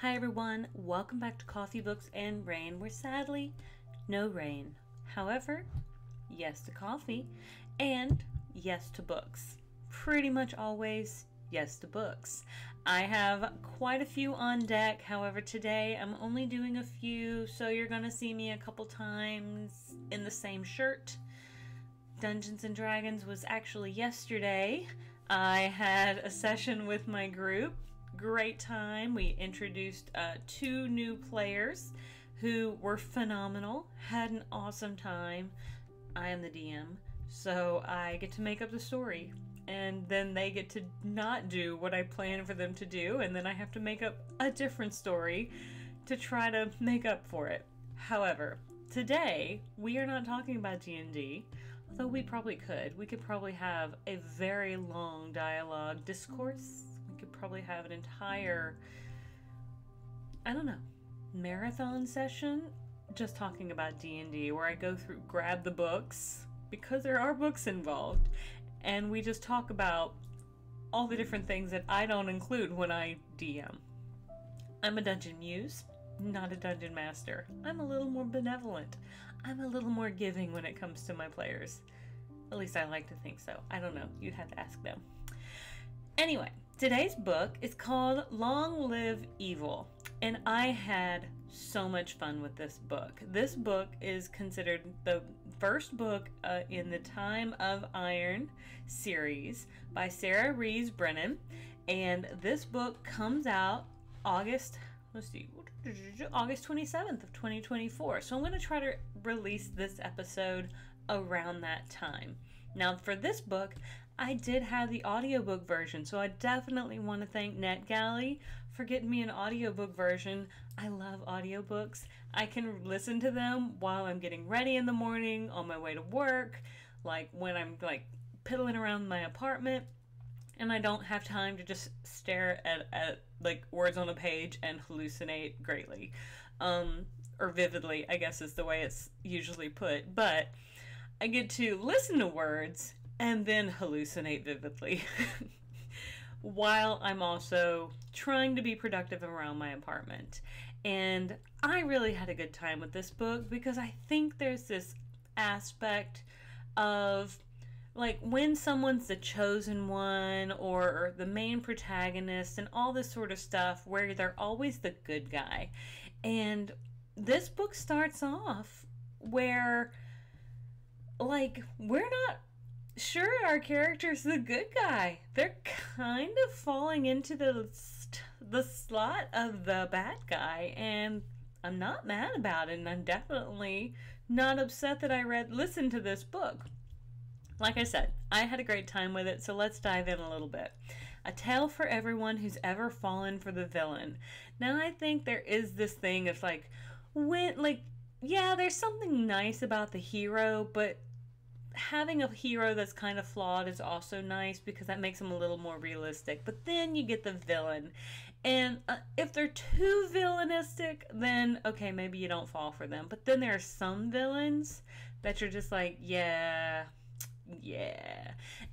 Hi everyone, welcome back to Coffee, Books, and Rain, where sadly, no rain. However, yes to coffee, and yes to books. Pretty much always yes to books. I have quite a few on deck, however today I'm only doing a few, so you're gonna see me a couple times in the same shirt. Dungeons and Dragons was actually yesterday. I had a session with my group. Great time. We introduced two new players who were phenomenal. Had an awesome time. I am the DM, so I get to make up the story. And then they get to not do what I planned for them to do, and then I have to make up a different story to try to make up for it. However, today we are not talking about D&D, although we probably could. We could probably have a very long dialogue discourse. We could probably have an entire, I don't know, marathon session just talking about D&D, where I go through, grab the books, because there are books involved, and we just talk about all the different things that I don't include when I DM. I'm a dungeon muse, not a dungeon master. I'm a little more benevolent. I'm a little more giving when it comes to my players. At least I like to think so. I don't know. You'd have to ask them. Anyway, today's book is called Long Live Evil, and I had so much fun with this book. This book is considered the first book in the Time of Iron series by Rees, Brennan, and this book comes out August 27th of 2024. So I'm going to try to release this episode around that time. Now for this book, I did have the audiobook version, so I definitely want to thank NetGalley for getting me an audiobook version. I love audiobooks. I can listen to them while I'm getting ready in the morning, on my way to work, like when I'm like piddling around my apartment, and I don't have time to just stare at like words on a page and hallucinate greatly, or vividly, I guess is the way it's usually put, but I get to listen to words and then hallucinate vividly while I'm also trying to be productive around my apartment. And I really had a good time with this book because I think there's this aspect of like when someone's the chosen one or the main protagonist and all this sort of stuff where they're always the good guy. And this book starts off where like we're not sure our character's the good guy. They're kind of falling into the slot of the bad guy, and I'm not mad about it, and I'm definitely not upset that I listened to this book. Like I said, I had a great time with it, so let's dive in a little bit. A tale for everyone who's ever fallen for the villain. Now I think there is this thing of like, yeah, there's something nice about the hero, but having a hero that's kind of flawed is also nice because that makes them a little more realistic. But then you get the villain, and if they're too villainistic, then okay, maybe you don't fall for them. But then there are some villains that you're just like, yeah.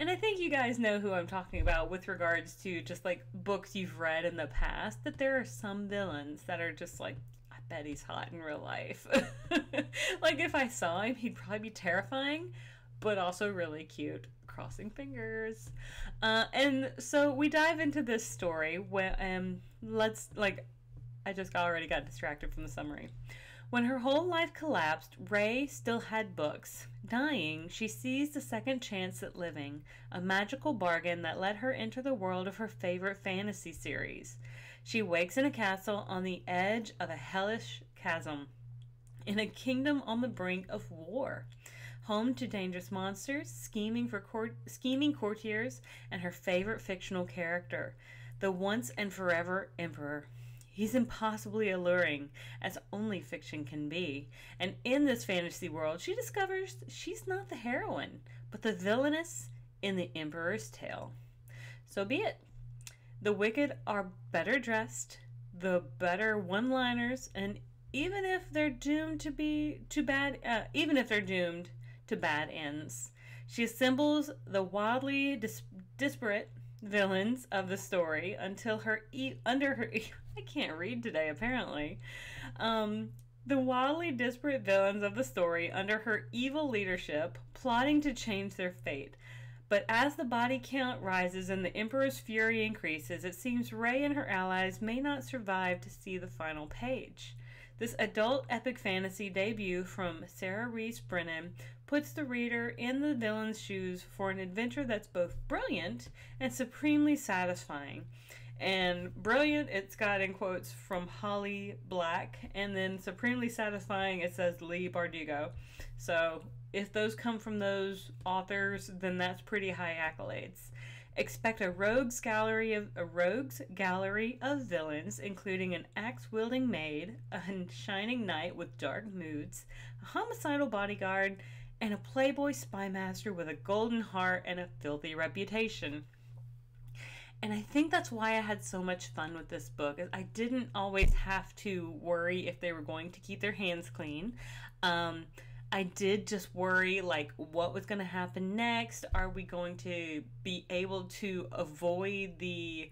And I think you guys know who I'm talking about with regards to just like books you've read in the past, that there are some villains that are just like, I bet he's hot in real life. Like if I saw him, he'd probably be terrifying, but also really cute. Crossing fingers. And so we dive into this story where I just already got distracted from the summary. When her whole life collapsed, Ray still had books. Dying, she seized a second chance at living, a magical bargain that let her enter the world of her favorite fantasy series. She wakes in a castle on the edge of a hellish chasm, in a kingdom on the brink of war, home to dangerous monsters, scheming courtiers, and her favorite fictional character, the once and forever Emperor. He's impossibly alluring, as only fiction can be, and in this fantasy world she discovers she's not the heroine, but the villainess in the Emperor's tale. So be it. The wicked are better dressed, the better one-liners, and even if they're doomed to bad ends, she assembles the wildly disparate villains of the story until under her I can't read today apparently. The wildly disparate villains of the story under her evil leadership, plotting to change their fate. But as the body count rises and the Emperor's fury increases, it seems Rey and her allies may not survive to see the final page. This adult epic fantasy debut from Sarah Rees Brennan puts the reader in the villain's shoes for an adventure that's both brilliant and supremely satisfying. And brilliant, it's got in quotes from Holly Black, and then supremely satisfying, it says Lee Bardugo. So if those come from those authors, then that's pretty high accolades. Expect a rogues gallery of villains, including an axe-wielding maid, a shining knight with dark moods, a homicidal bodyguard, and a playboy spymaster with a golden heart and a filthy reputation. And I think that's why I had so much fun with this book. I didn't always have to worry if they were going to keep their hands clean. I did just worry, like, what was going to happen next? Are we going to be able to avoid the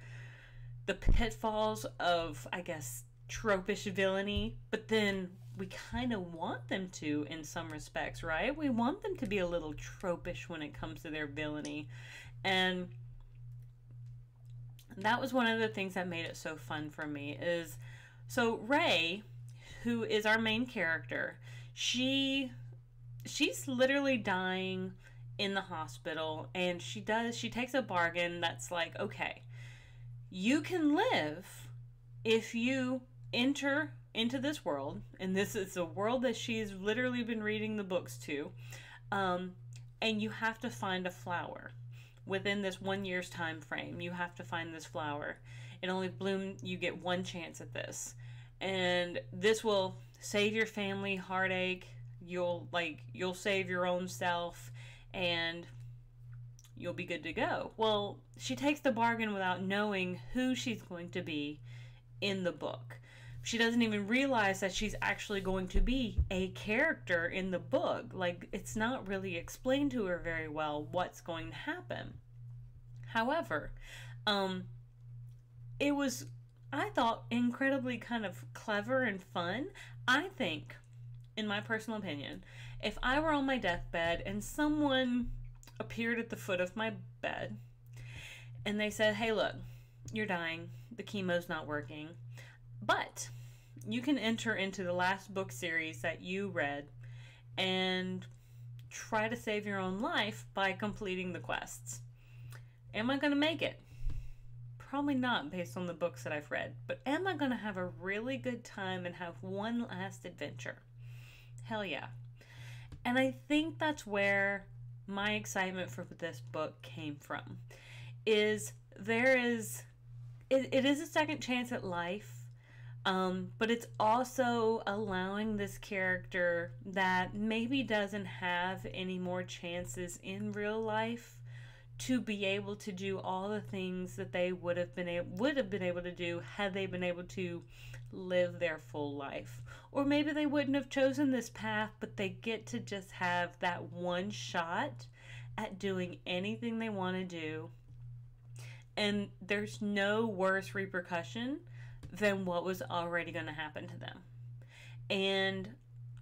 pitfalls of, I guess, tropish villainy? But then we kind of want them to in some respects, right? We want them to be a little tropish when it comes to their villainy. And that was one of the things that made it so fun for me. So Rey, who is our main character, she's literally dying in the hospital, and she takes a bargain that's like, okay, you can live if you enter into this world, and this is a world that she's literally been reading the books to, and you have to find a flower. Within this 1 year's time frame, you have to find this flower. It only blooms, you get one chance at this. And this will save your family heartache. You'll save your own self, and you'll be good to go. Well, she takes the bargain without knowing who she's going to be in the book. She doesn't even realize that she's actually going to be a character in the book. Like, it's not really explained to her very well what's going to happen. However, it was, I thought, incredibly kind of clever and fun. I think, in my personal opinion, if I were on my deathbed and someone appeared at the foot of my bed and they said, hey, look, you're dying, the chemo's not working, but you can enter into the last book series that you read and try to save your own life by completing the quests. Am I going to make it? Probably not, based on the books that I've read. But am I going to have a really good time and have one last adventure? Hell yeah. And I think that's where my excitement for this book came from. It is a second chance at life, but it's also allowing this character that maybe doesn't have any more chances in real life to be able to do all the things that they would have been able to do had they been able to live their full life. Or maybe they wouldn't have chosen this path, but they get to just have that one shot at doing anything they want to do. And there's no worse repercussion than what was already going to happen to them. And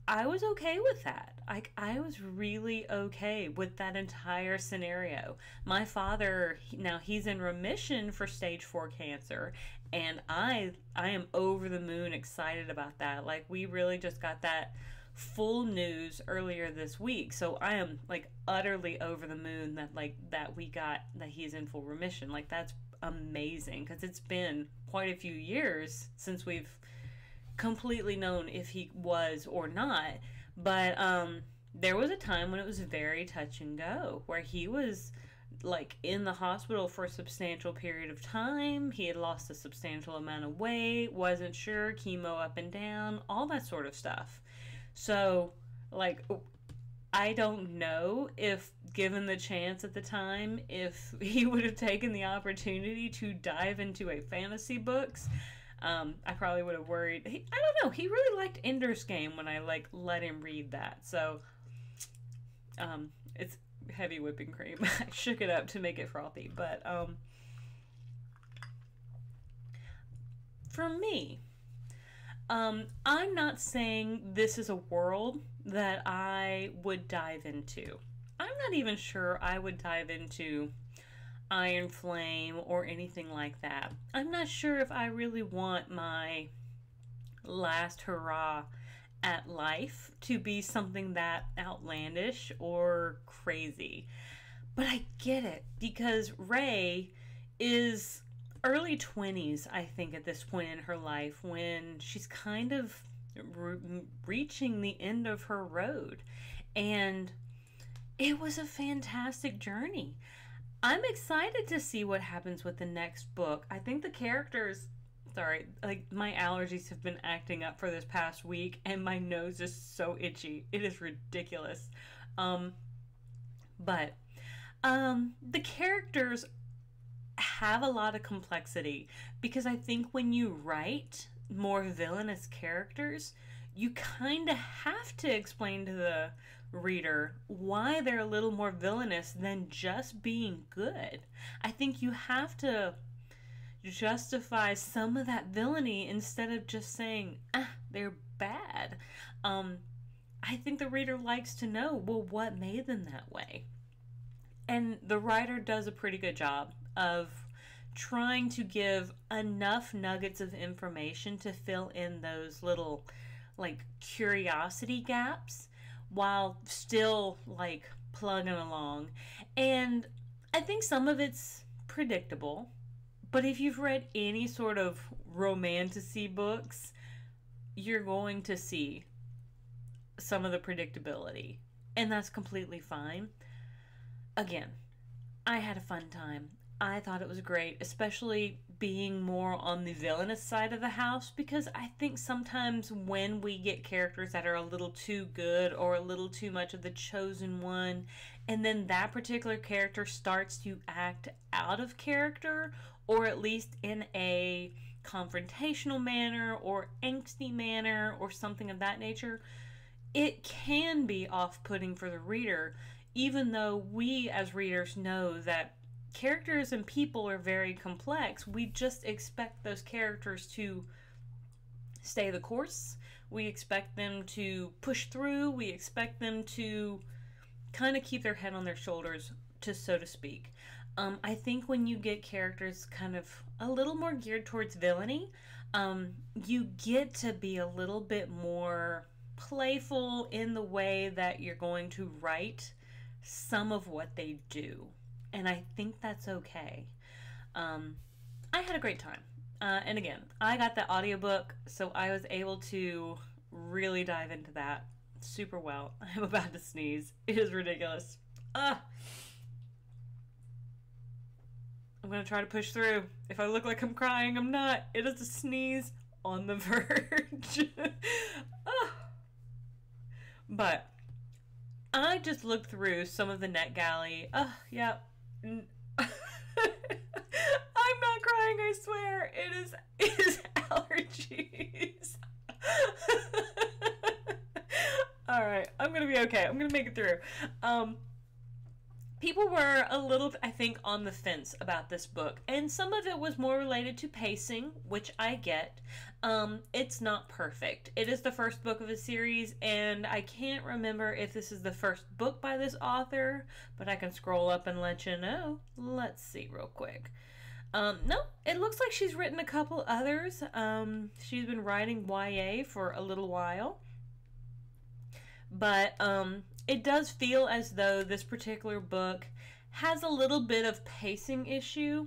I was okay with that. I was really okay with that entire scenario. My father, now he's in remission for stage 4 cancer, and I am over the moon excited about that. Like, we really just got that full news earlier this week, so I am like utterly over the moon that we got that he's in full remission. Like, that's amazing, because it's been quite a few years since we've completely known if he was or not. But there was a time when it was very touch and go, where he was like in the hospital for a substantial period of time. He had lost a substantial amount of weight, wasn't sure, chemo up and down, all that sort of stuff. So, like, I don't know if, given the chance at the time, if he would have taken the opportunity to dive into a fantasy books. I probably would have worried. I don't know. He really liked Ender's Game when I let him read that. So, it's heavy whipping cream. I shook it up to make it frothy. But for me, I'm not saying this is a world that I would dive into. I'm not even sure I would dive into Iron Flame or anything like that. I'm not sure if I really want my last hurrah at life to be something that outlandish or crazy. But I get it, because Ray is early 20s, I think, at this point in her life, when she's kind of reaching the end of her road. And it was a fantastic journey. I'm excited to see what happens with the next book. I think the characters, sorry, like, my allergies have been acting up for this past week, and my nose is so itchy. It is ridiculous. But the characters have a lot of complexity, because I think when you write more villainous characters, you kind of have to explain to the reader why they're a little more villainous than just being good. I think you have to justify some of that villainy instead of just saying, they're bad. I think the reader likes to know, well, what made them that way? And the writer does a pretty good job of trying to give enough nuggets of information to fill in those little, like, curiosity gaps while still, like, plugging along. And I think some of it's predictable, but if you've read any sort of romantasy books, you're going to see some of the predictability, and that's completely fine. Again, I had a fun time. I thought it was great, especially being more on the villainous side of the house, because I think sometimes when we get characters that are a little too good or a little too much of the chosen one, and then that particular character starts to act out of character, or at least in a confrontational manner or angsty manner or something of that nature, it can be off-putting for the reader, even though we as readers know that characters and people are very complex. We just expect those characters to stay the course. We expect them to push through. We expect them to kind of keep their head on their shoulders, so to speak. I think when you get characters kind of a little more geared towards villainy, you get to be a little bit more playful in the way that you're going to write some of what they do. And I think that's okay. I had a great time. And again, I got the audiobook, so I was able to really dive into that super well. I'm about to sneeze. It is ridiculous. I'm going to try to push through. If I look like I'm crying, I'm not. It is a sneeze on the verge. But I just looked through some of the NetGalley. Yeah. I'm not crying, I swear. It is allergies. Alright, I'm gonna be okay. I'm gonna make it through. People were a little, I think, on the fence about this book, and some of it was more related to pacing, which I get. It's not perfect. It is the first book of a series, and I can't remember if this is the first book by this author, but I can scroll up and let you know. Let's see real quick. No, it looks like she's written a couple others. She's been writing YA for a little while. But it does feel as though this particular book has a little bit of pacing issue.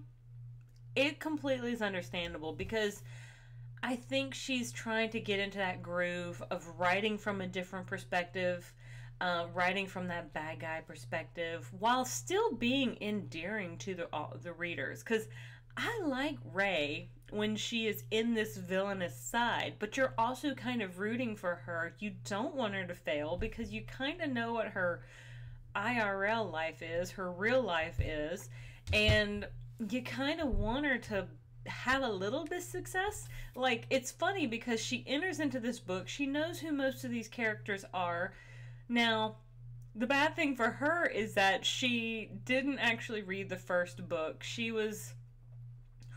It completely is understandable, because I think she's trying to get into that groove of writing from a different perspective, writing from that bad guy perspective, while still being endearing to the readers. Because I like Ray when she is in this villainous side, but you're also kind of rooting for her. You don't want her to fail, because you kind of know what her IRL life is, her real life is, and you kind of want her to have a little bit of success. Like, it's funny because she enters into this book, she knows who most of these characters are. Now, the bad thing for her is that she didn't actually read the first book.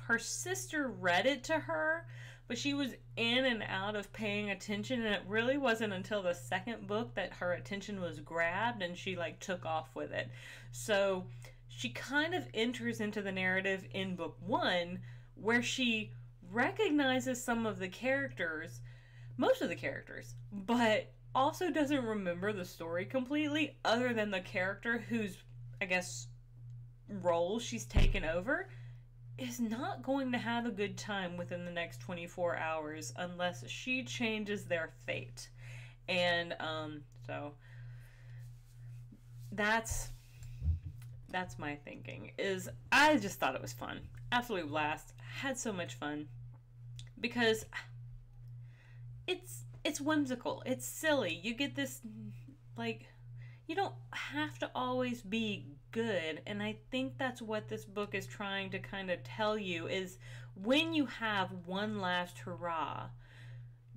Her sister read it to her, but she was in and out of paying attention, and it really wasn't until the second book that her attention was grabbed and she like took off with it. So she kind of enters into the narrative in book one where she recognizes some of the characters, most of the characters, but also doesn't remember the story completely, other than the character whose, I guess, role she's taken over is not going to have a good time within the next 24 hours unless she changes their fate. And so that's my thinking. Is I just thought it was fun. Absolute blast. Had so much fun because it's whimsical. It's silly. You get this, like, you don't have to always be good, and I think that's what this book is trying to kind of tell you, is when you have one last hurrah,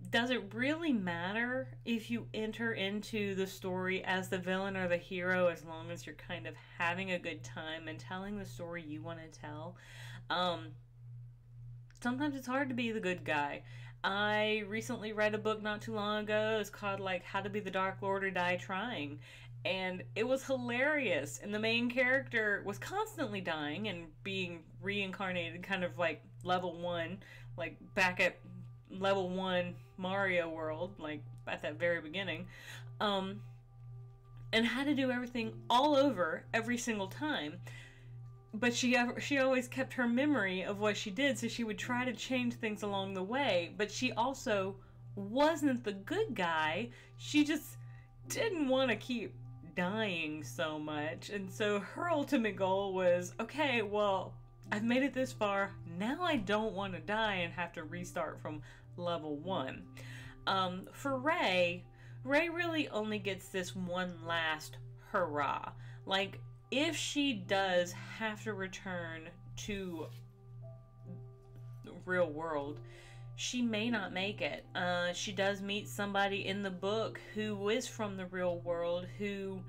does it really matter if you enter into the story as the villain or the hero, as long as you're kind of having a good time and telling the story you want to tell? Sometimes it's hard to be the good guy. I recently read a book not too long ago. It's called, like, How to Be the Dark Lord or Die Trying. And it was hilarious. And the main character was constantly dying and being reincarnated, kind of like level 1, like back at level 1 Mario World, like at that very beginning. And had to do everything all over every single time. But she always kept her memory of what she did, so she would try to change things along the way. But she also wasn't the good guy. She just didn't want to keep dying so much. And so her ultimate goal was, okay, well, I've made it this far. Now I don't want to die and have to restart from level 1. For Ray really only gets this one last hurrah. Like, if she does have to return to the real world, she may not make it. She does meet somebody in the book who is from the real world, who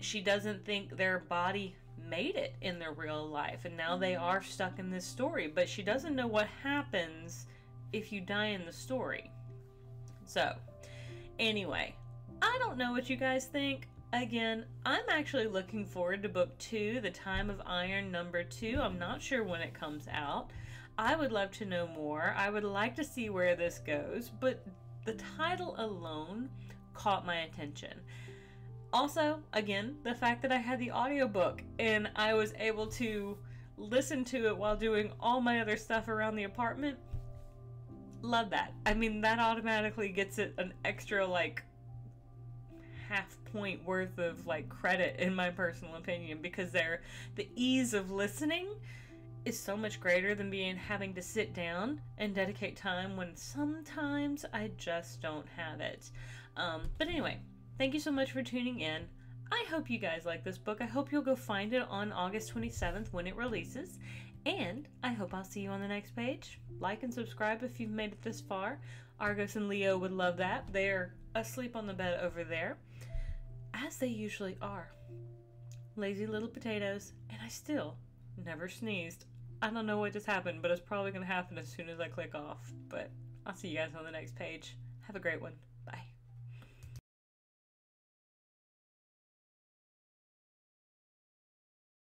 she doesn't think their body made it in their real life, and now they are stuck in this story, but she doesn't know what happens if you die in the story. So, anyway, I don't know what you guys think. Again, I'm actually looking forward to book 2, The Time of Iron #2. I'm not sure when it comes out. I would love to know more. I would like to see where this goes, but the title alone caught my attention. Also, again, the fact that I had the audiobook and I was able to listen to it while doing all my other stuff around the apartment. Love that. I mean, that automatically gets it an extra, like, half point worth of, like, credit in my personal opinion, because the ease of listening is so much greater than having to sit down and dedicate time when sometimes I just don't have it. But anyway, thank you so much for tuning in. I hope you guys like this book. I hope you'll go find it on August 27th when it releases. And I hope I'll see you on the next page. Like and subscribe if you've made it this far. Argos and Leo would love that. They're asleep on the bed over there, as they usually are. Lazy little potatoes, and I still never sneezed. I don't know what just happened, but it's probably going to happen as soon as I click off. But I'll see you guys on the next page. Have a great one.